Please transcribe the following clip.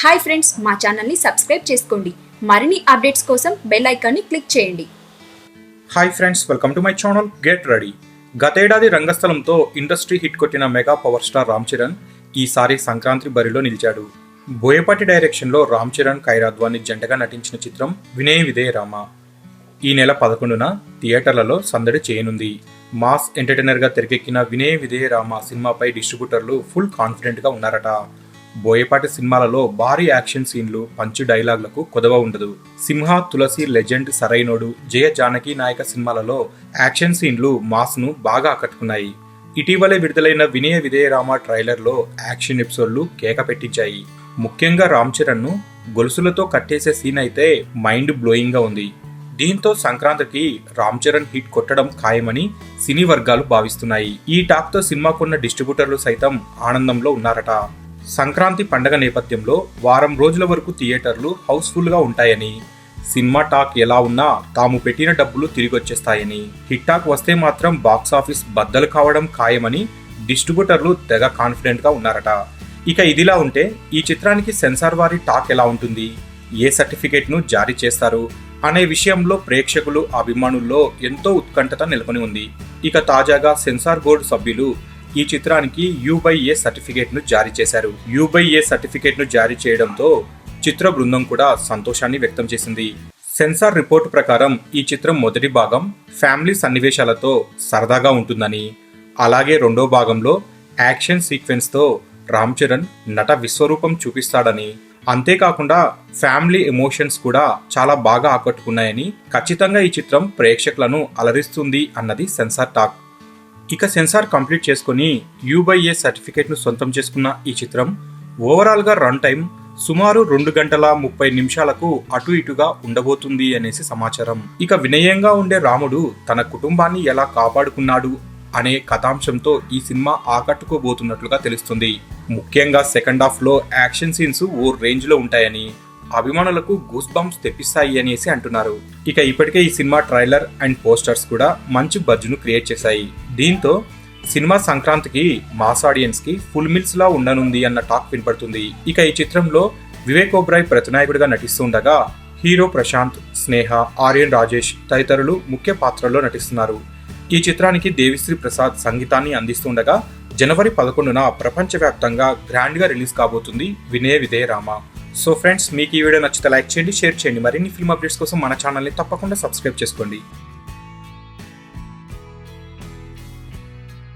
Hi friends, మా ఛానల్ని subscribe చేసుకోండి. మరిన్ని అప్డేట్స్ కోసం బెల్ ఐకాన్ని క్లిక్ చేయండి. Hi friends, welcome to my channel get ready. గతేడాది రంగస్థలంతో ఇండస్ట్రీ హిట్ కొట్టిన mega power star Ram Charan ఈసారి సంక్రాంతి బరిలో నిలిచాడు. బోయపాటి డైరెక్షన్లో రామ్ చరణ్, ఖైరాద్వాని జంటగా నటించిన చిత్రం వినయ విధేయ రామ ఈ నెల 11న థియేటర్లలో సందడి చేయనుంది. మాస్ ఎంటర్టైనర్గా తెరకెక్కిన వినయ విధేయ రామ సినిమాపై డిస్ట్రిబ్యూటర్లు ఫుల్ కాన్ఫిడెంట్గా ఉన్నారట. బోయపాటి సినిమాలలో భారీ యాక్షన్ సీన్లు, పంచు డైలాగ్లకు కొదవ ఉండదు. సింహ, తులసి, లెజెండ్, సరైనోడు, జయ జానకి నాయక సినిమాలలో యాక్షన్ సీన్లు మాస్ను బాగా ఆకట్టుకున్నాయి. ఇటీవలే విడుదలైన వినయ విధేయ రామ ట్రైలర్లో యాక్షన్ ఎపిసోడ్లు కేక పెట్టించాయి. ముఖ్యంగా రామ్ చరణ్ను గొలుసులతో కట్టేసే సీన్ అయితే మైండ్ బ్లోయింగ్ గా ఉంది. దీంతో సంక్రాంతికి రామ్ చరణ్ హిట్ కొట్టడం ఖాయమని సినీ వర్గాలు భావిస్తున్నాయి. ఈ టాక్ తో సినిమాకున్న డిస్ట్రిబ్యూటర్లు సైతం ఆనందంలో ఉన్నారట. సంక్రాంతి పండగ నేపథ్యంలో వారం రోజుల వరకు థియేటర్లు హౌస్ఫుల్ గా ఉంటాయని, సినిమా టాక్ ఎలా ఉన్నా తాము పెట్టిన డబ్బులు తిరిగొచ్చేస్తాయని, హిట్ టాక్ వస్తే మాత్రం బాక్సాఫీస్ బద్దలు కావడం ఖాయమని డిస్ట్రిబ్యూటర్లు తెగ కాన్ఫిడెంట్ గా ఉన్నారట. ఇక ఇదిలా ఉంటే ఈ చిత్రానికి సెన్సార్ వారి టాక్ ఎలా ఉంటుంది, ఏ సర్టిఫికేట్ ను జారీ చేస్తారు అనే విషయంలో ప్రేక్షకులు, అభిమానుల్లో ఎంతో ఉత్కంఠత నెలకొని ఉంది. ఇక తాజాగా సెన్సార్ బోర్డు సభ్యులు ఈ చిత్రానికి U/A సర్టిఫికేట్ ను జారీ చేశారు. U/A సర్టిఫికేట్ ను జారీ చేయడంతో చిత్ర బృందం కూడా సంతోషాన్ని వ్యక్తం చేసింది. సెన్సార్ రిపోర్టు ప్రకారం ఈ చిత్రం మొదటి భాగం ఫ్యామిలీ సన్నివేశాలతో సరదాగా ఉంటుందని, అలాగే రెండో భాగంలో యాక్షన్ సీక్వెన్స్ తో రామ్ చరణ్ నట విశ్వరూపం చూపిస్తాడని, అంతేకాకుండా ఫ్యామిలీ ఎమోషన్స్ కూడా చాలా బాగా ఆకట్టుకున్నాయని, ఖచ్చితంగా ఈ చిత్రం ప్రేక్షకులను అలరిస్తుంది అన్నది సెన్సార్ టాక్. ఇక సెన్సార్ కంప్లీట్ చేసుకుని U/A సర్టిఫికేట్ ను సొంతం చేసుకున్న ఈ చిత్రం ఓవరాల్ గా రన్ టైం సుమారు 2 గంటల 30 నిమిషాలకు అటు ఇటుగా ఉండబోతుంది అనేసి సమాచారం. ఇక వినయంగా ఉండే రాముడు తన కుటుంబాన్ని ఎలా కాపాడుకున్నాడు అనే కథాంశంతో ఈ సినిమా ఆకట్టుకోబోతున్నట్లుగా తెలుస్తుంది. ముఖ్యంగా సెకండ్ హాఫ్ లో యాక్షన్ సీన్స్ ఓ రేంజ్ లో ఉంటాయని, అభిమానులకు గూస్ బంప్స్ తెప్పిస్తాయి అనేసి అంటున్నారు. ఇక ఇప్పటికే ఈ సినిమా ట్రైలర్ అండ్ పోస్టర్స్ కూడా మంచి బజ్ను క్రియేట్ చేశాయి. దీంతో సినిమా సంక్రాంతికి మాస్ ఆడియన్స్ కి ఫుల్ మిల్స్ లా ఉండనుంది అన్న టాక్ వినపడుతుంది. ఇక ఈ చిత్రంలో వివేక్ ఓబ్రాయ్ ప్రతినాయకుడిగా నటిస్తుండగా హీరో ప్రశాంత్, స్నేహ, ఆర్యన్ రాజేష్ తదితరులు ముఖ్య పాత్రల్లో నటిస్తున్నారు. ఈ చిత్రానికి దేవిశ్రీ ప్రసాద్ సంగీతాన్ని అందిస్తుండగా జనవరి 11న ప్రపంచవ్యాప్తంగా గ్రాండ్ గా రిలీజ్ కాబోతుంది వినయ విధేయ రామ. సో ఫ్రెండ్స్, మీకు ఈ వీడియో నచ్చితే లైక్ చేయండి, షేర్ చేయండి. మరిన్ని ఫిల్మ్ అప్డేట్స్ కోసం మన ఛానల్ని తప్పకుండా సబ్స్క్రైబ్ చేసుకోండి.